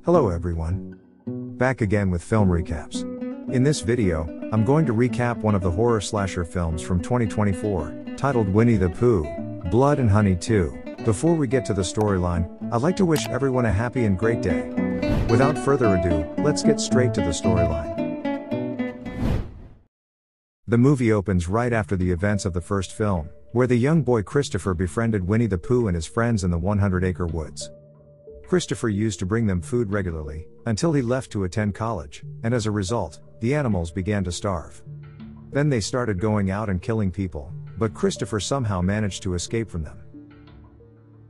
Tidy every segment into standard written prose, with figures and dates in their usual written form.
Hello everyone. Back again with film recaps. In this video, I'm going to recap one of the horror slasher films from 2024, titled Winnie the Pooh, Blood and Honey 2. Before we get to the storyline, I'd like to wish everyone a happy and great day. Without further ado, let's get straight to the storyline. The movie opens right after the events of the first film, where the young boy Christopher befriended Winnie the Pooh and his friends in the 100-acre woods. Christopher used to bring them food regularly, until he left to attend college, and as a result, the animals began to starve. Then they started going out and killing people, but Christopher somehow managed to escape from them.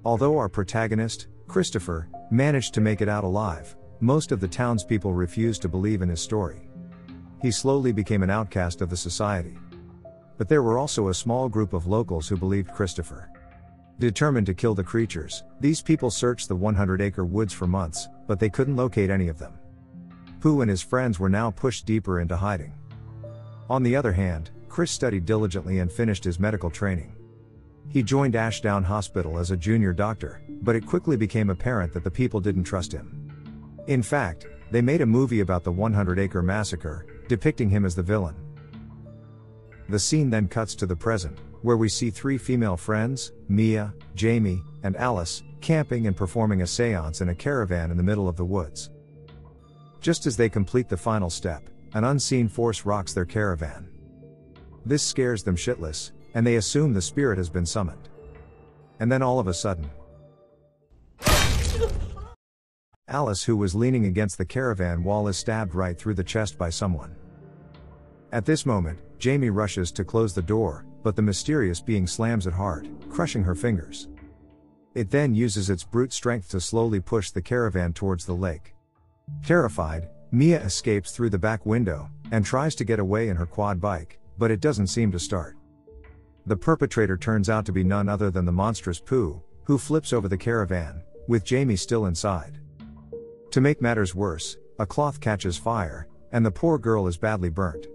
Although our protagonist, Christopher, managed to make it out alive, most of the townspeople refused to believe in his story. He slowly became an outcast of the society. But there were also a small group of locals who believed Christopher. Determined to kill the creatures, these people searched the 100-acre woods for months, but they couldn't locate any of them. Pooh and his friends were now pushed deeper into hiding. On the other hand, Chris studied diligently and finished his medical training. He joined Ashdown Hospital as a junior doctor, but it quickly became apparent that the people didn't trust him. In fact, they made a movie about the 100-acre massacre, depicting him as the villain. The scene then cuts to the present, where we see three female friends, Mia, Jamie, and Alice, camping and performing a seance in a caravan in the middle of the woods. Just as they complete the final step, an unseen force rocks their caravan. This scares them shitless, and they assume the spirit has been summoned. And then all of a sudden, Alice, who was leaning against the caravan wall, is stabbed right through the chest by someone. At this moment, Jamie rushes to close the door, but the mysterious being slams it hard, crushing her fingers. It then uses its brute strength to slowly push the caravan towards the lake. Terrified, Mia escapes through the back window, and tries to get away in her quad bike, but it doesn't seem to start. The perpetrator turns out to be none other than the monstrous Pooh, who flips over the caravan, with Jamie still inside. To make matters worse, a cloth catches fire, and the poor girl is badly burnt.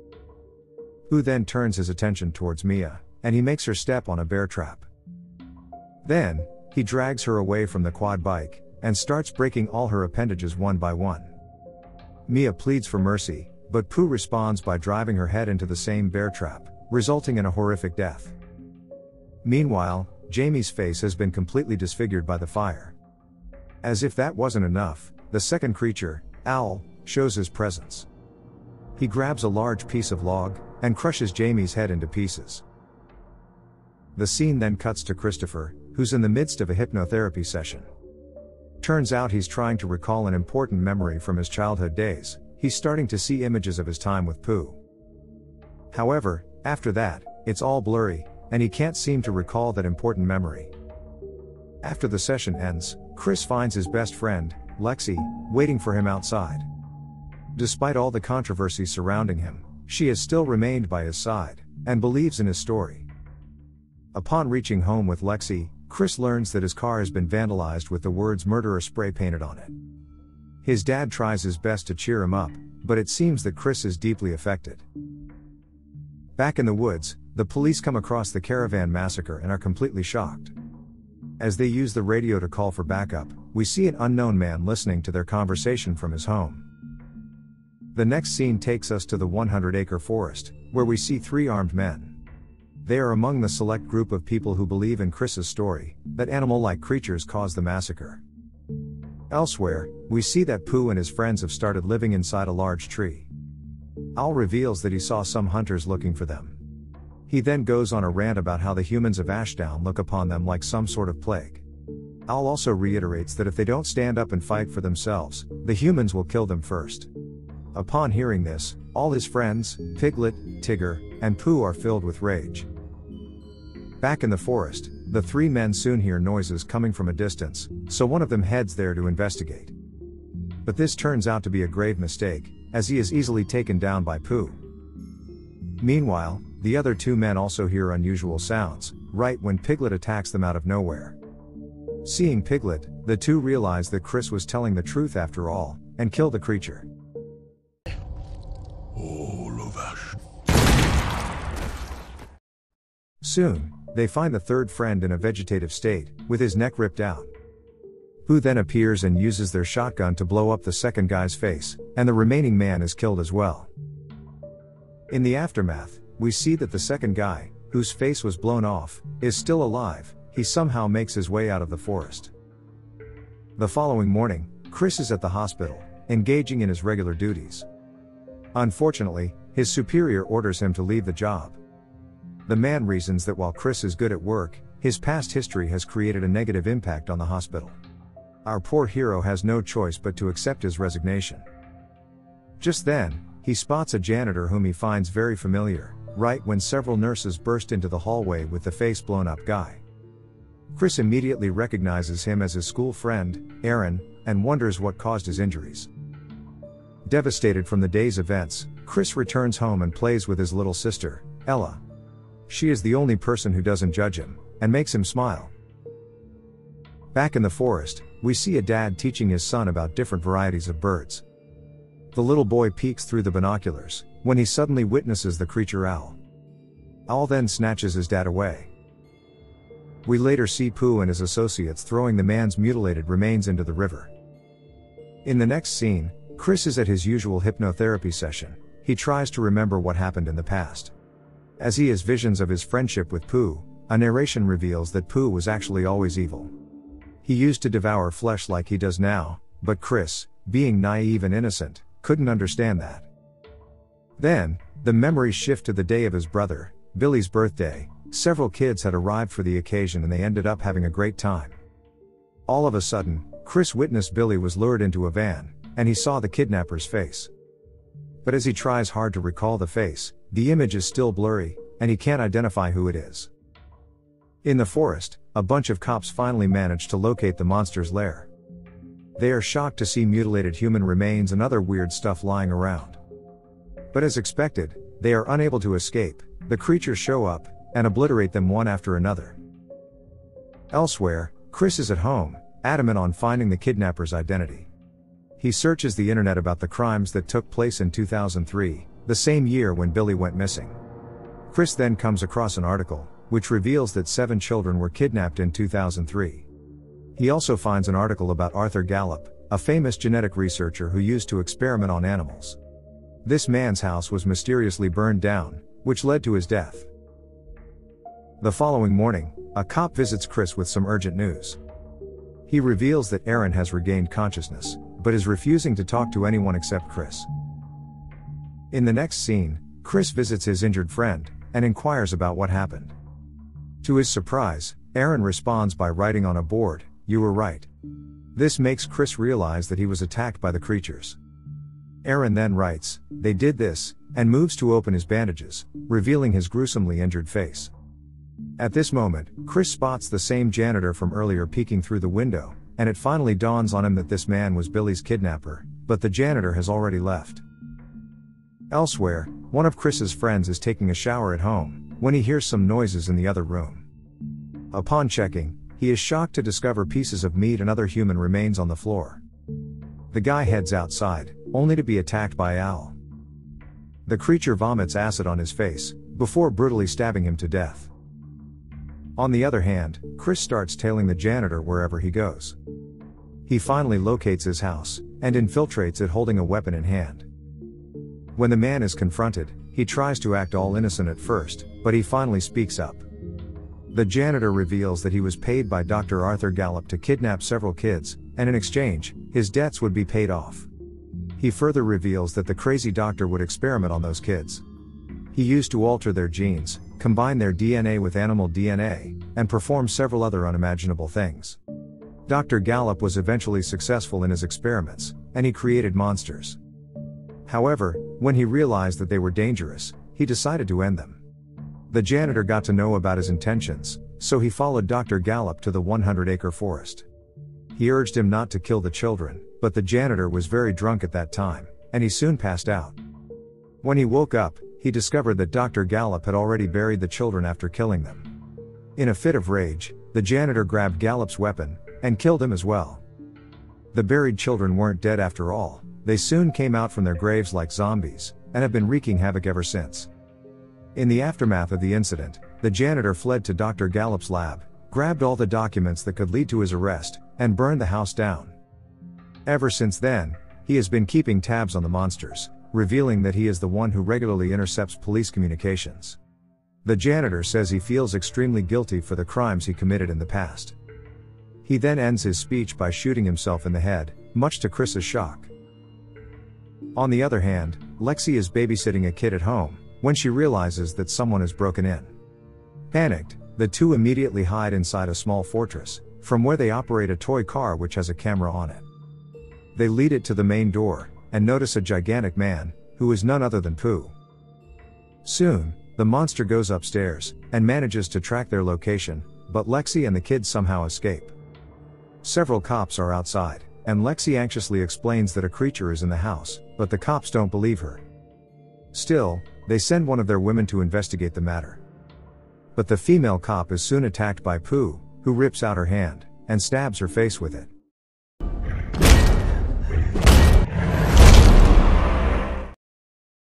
Pooh then turns his attention towards Mia, and he makes her step on a bear trap. Then, he drags her away from the quad bike, and starts breaking all her appendages one by one. Mia pleads for mercy, but Pooh responds by driving her head into the same bear trap, resulting in a horrific death. Meanwhile, Jamie's face has been completely disfigured by the fire. As if that wasn't enough, the second creature, Owl, shows his presence. He grabs a large piece of log, and crushes Jamie's head into pieces. The scene then cuts to Christopher, who's in the midst of a hypnotherapy session. Turns out he's trying to recall an important memory from his childhood days. He's starting to see images of his time with Pooh. However, after that, it's all blurry, and he can't seem to recall that important memory. After the session ends, Chris finds his best friend, Lexi, waiting for him outside. Despite all the controversy surrounding him, she has still remained by his side, and believes in his story. Upon reaching home with Lexi, Chris learns that his car has been vandalized with the words "murderer" spray painted on it. His dad tries his best to cheer him up, but it seems that Chris is deeply affected. Back in the woods, the police come across the caravan massacre and are completely shocked. As they use the radio to call for backup, we see an unknown man listening to their conversation from his home. The next scene takes us to the 100-acre forest, where we see three armed men. They are among the select group of people who believe in Chris's story, that animal-like creatures caused the massacre. Elsewhere, we see that Pooh and his friends have started living inside a large tree. Owl reveals that he saw some hunters looking for them. He then goes on a rant about how the humans of Ashdown look upon them like some sort of plague. Owl also reiterates that if they don't stand up and fight for themselves, the humans will kill them first. Upon hearing this, all his friends, Piglet, Tigger, and Pooh are filled with rage. Back in the forest, the three men soon hear noises coming from a distance, so one of them heads there to investigate. But this turns out to be a grave mistake, as he is easily taken down by Pooh. Meanwhile, the other two men also hear unusual sounds, right when Piglet attacks them out of nowhere. Seeing Piglet, the two realize that Chris was telling the truth after all, and kill the creature. Soon, they find the third friend in a vegetative state, with his neck ripped out. Pooh then appears and uses their shotgun to blow up the second guy's face, and the remaining man is killed as well. In the aftermath, we see that the second guy, whose face was blown off, is still alive. He somehow makes his way out of the forest. The following morning, Chris is at the hospital, engaging in his regular duties. Unfortunately, his superior orders him to leave the job. The man reasons that while Chris is good at work, his past history has created a negative impact on the hospital. Our poor hero has no choice but to accept his resignation. Just then, he spots a janitor whom he finds very familiar, right when several nurses burst into the hallway with the face blown up guy. Chris immediately recognizes him as his school friend, Aaron, and wonders what caused his injuries. Devastated from the day's events, Chris returns home and plays with his little sister, Ella. She is the only person who doesn't judge him, and makes him smile. Back in the forest, we see a dad teaching his son about different varieties of birds. The little boy peeks through the binoculars, when he suddenly witnesses the creature owl. Owl then snatches his dad away. We later see Pooh and his associates throwing the man's mutilated remains into the river. In the next scene, Chris is at his usual hypnotherapy session. He tries to remember what happened in the past. As he has visions of his friendship with Pooh, a narration reveals that Pooh was actually always evil. He used to devour flesh like he does now, but Chris, being naive and innocent, couldn't understand that. Then, the memories shift to the day of his brother, Billy's birthday. Several kids had arrived for the occasion and they ended up having a great time. All of a sudden, Chris witnessed Billy was lured into a van, and he saw the kidnapper's face. But as he tries hard to recall the face, the image is still blurry, and he can't identify who it is. In the forest, a bunch of cops finally manage to locate the monster's lair. They are shocked to see mutilated human remains and other weird stuff lying around. But as expected, they are unable to escape. The creatures show up, and obliterate them one after another. Elsewhere, Chris is at home, adamant on finding the kidnapper's identity. He searches the internet about the crimes that took place in 2003, the same year when Billy went missing. Chris then comes across an article, which reveals that 7 children were kidnapped in 2003. He also finds an article about Arthur Gallup, a famous genetic researcher who used to experiment on animals. This man's house was mysteriously burned down, which led to his death. The following morning, a cop visits Chris with some urgent news. He reveals that Aaron has regained consciousness, but is refusing to talk to anyone except Chris. In the next scene, Chris visits his injured friend, and inquires about what happened. To his surprise, Aaron responds by writing on a board, "You were right." This makes Chris realize that he was attacked by the creatures. Aaron then writes, "They did this," and moves to open his bandages, revealing his gruesomely injured face. At this moment, Chris spots the same janitor from earlier peeking through the window, and it finally dawns on him that this man was Billy's kidnapper, but the janitor has already left. Elsewhere, one of Chris's friends is taking a shower at home, when he hears some noises in the other room. Upon checking, he is shocked to discover pieces of meat and other human remains on the floor. The guy heads outside, only to be attacked by Owl. The creature vomits acid on his face, before brutally stabbing him to death. On the other hand, Chris starts tailing the janitor wherever he goes. He finally locates his house, and infiltrates it holding a weapon in hand. When the man is confronted, he tries to act all innocent at first, but he finally speaks up. The janitor reveals that he was paid by Dr. Arthur Gallup to kidnap several kids, and in exchange, his debts would be paid off. He further reveals that the crazy doctor would experiment on those kids. He used to alter their genes, combine their DNA with animal DNA, and perform several other unimaginable things. Dr. Gallup was eventually successful in his experiments, and he created monsters. However, when he realized that they were dangerous, he decided to end them. The janitor got to know about his intentions, so he followed Dr. Gallup to the 100-acre forest. He urged him not to kill the children, but the janitor was very drunk at that time, and he soon passed out. When he woke up, he discovered that Dr. Gallup had already buried the children after killing them. In a fit of rage, the janitor grabbed Gallup's weapon, and killed him as well. The buried children weren't dead after all, they soon came out from their graves like zombies, and have been wreaking havoc ever since. In the aftermath of the incident, the janitor fled to Dr. Gallup's lab, grabbed all the documents that could lead to his arrest, and burned the house down. Ever since then, he has been keeping tabs on the monsters, revealing that he is the one who regularly intercepts police communications. The janitor says he feels extremely guilty for the crimes he committed in the past. He then ends his speech by shooting himself in the head, much to Chris's shock. On the other hand, Lexi is babysitting a kid at home, when she realizes that someone has broken in. Panicked, the two immediately hide inside a small fortress, from where they operate a toy car which has a camera on it. They lead it to the main door, and notice a gigantic man, who is none other than Pooh. Soon, the monster goes upstairs, and manages to track their location, but Lexi and the kids somehow escape. Several cops are outside, and Lexi anxiously explains that a creature is in the house, but the cops don't believe her. Still, they send one of their women to investigate the matter. But the female cop is soon attacked by Pooh, who rips out her hand, and stabs her face with it.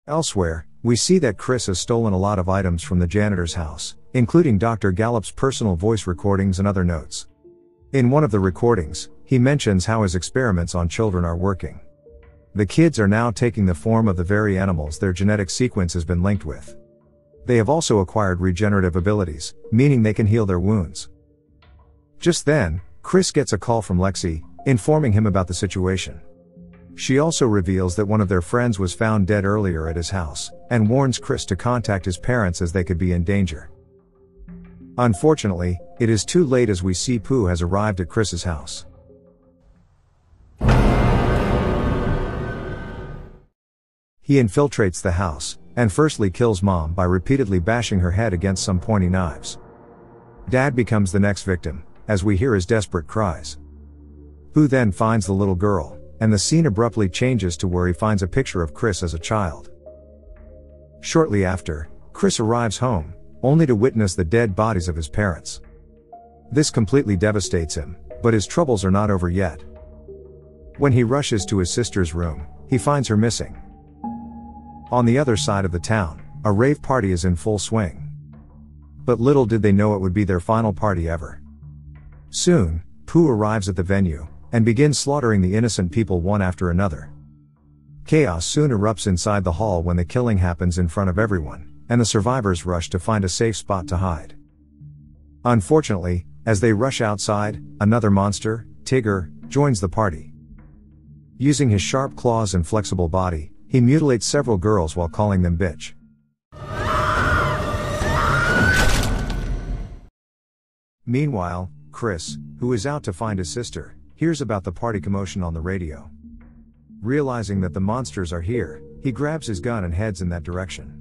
Elsewhere, we see that Chris has stolen a lot of items from the janitor's house, including Dr. Gallup's personal voice recordings and other notes. In one of the recordings, he mentions how his experiments on children are working. The kids are now taking the form of the very animals their genetic sequence has been linked with. They have also acquired regenerative abilities, meaning they can heal their wounds. Just then, Chris gets a call from Lexi, informing him about the situation. She also reveals that one of their friends was found dead earlier at his house, and warns Chris to contact his parents as they could be in danger. Unfortunately, it is too late as we see Pooh has arrived at Chris's house. He infiltrates the house, and firstly kills Mom by repeatedly bashing her head against some pointy knives. Dad becomes the next victim, as we hear his desperate cries. Pooh then finds the little girl, and the scene abruptly changes to where he finds a picture of Chris as a child. Shortly after, Chris arrives home, only to witness the dead bodies of his parents. This completely devastates him, but his troubles are not over yet. When he rushes to his sister's room, he finds her missing. On the other side of the town, a rave party is in full swing. But little did they know it would be their final party ever. Soon, Pooh arrives at the venue, and begins slaughtering the innocent people one after another. Chaos soon erupts inside the hall when the killing happens in front of everyone, and the survivors rush to find a safe spot to hide. Unfortunately, as they rush outside, another monster, Tigger, joins the party. Using his sharp claws and flexible body, he mutilates several girls while calling them bitch. Meanwhile, Chris, who is out to find his sister, hears about the party commotion on the radio. Realizing that the monsters are here, he grabs his gun and heads in that direction.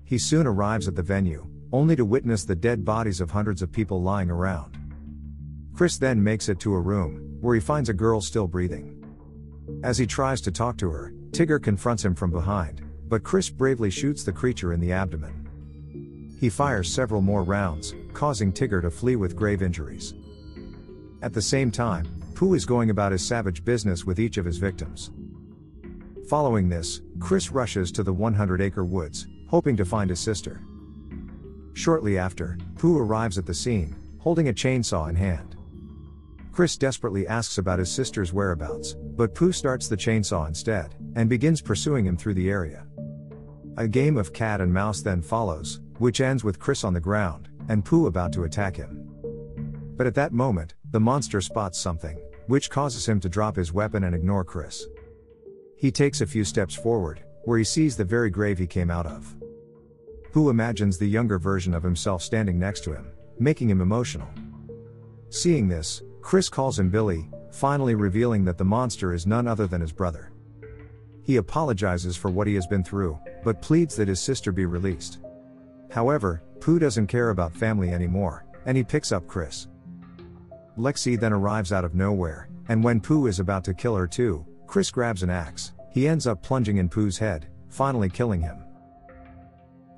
He soon arrives at the venue, only to witness the dead bodies of hundreds of people lying around. Chris then makes it to a room, where he finds a girl still breathing. As he tries to talk to her, Tigger confronts him from behind, but Chris bravely shoots the creature in the abdomen. He fires several more rounds, causing Tigger to flee with grave injuries. At the same time, Pooh is going about his savage business with each of his victims. Following this, Chris rushes to the 100-acre woods, hoping to find his sister. Shortly after, Pooh arrives at the scene, holding a chainsaw in hand. Chris desperately asks about his sister's whereabouts, but Pooh starts the chainsaw instead, and begins pursuing him through the area. A game of cat and mouse then follows, which ends with Chris on the ground, and Pooh about to attack him. But at that moment, the monster spots something, which causes him to drop his weapon and ignore Chris. He takes a few steps forward, where he sees the very grave he came out of. Pooh imagines the younger version of himself standing next to him, making him emotional. Seeing this, Chris calls him Billy, finally revealing that the monster is none other than his brother. He apologizes for what he has been through, but pleads that his sister be released. However, Pooh doesn't care about family anymore, and he picks up Chris. Lexi then arrives out of nowhere, and when Pooh is about to kill her too, Chris grabs an axe. He ends up plunging in Pooh's head, finally killing him.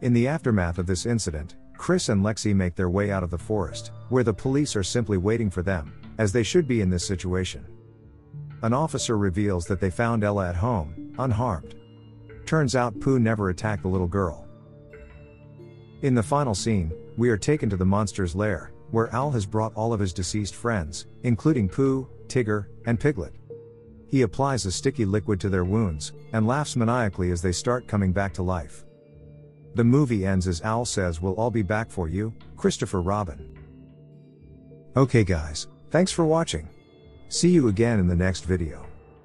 In the aftermath of this incident, Chris and Lexi make their way out of the forest, where the police are simply waiting for them, as they should be in this situation. An officer reveals that they found Ella at home, unharmed. Turns out Pooh never attacked the little girl. In the final scene, we are taken to the monster's lair, where Al has brought all of his deceased friends, including Pooh, Tigger, and Piglet. He applies a sticky liquid to their wounds, and laughs maniacally as they start coming back to life. The movie ends as Al says, "We'll all be back for you, Christopher Robin." Okay guys, thanks for watching. See you again in the next video.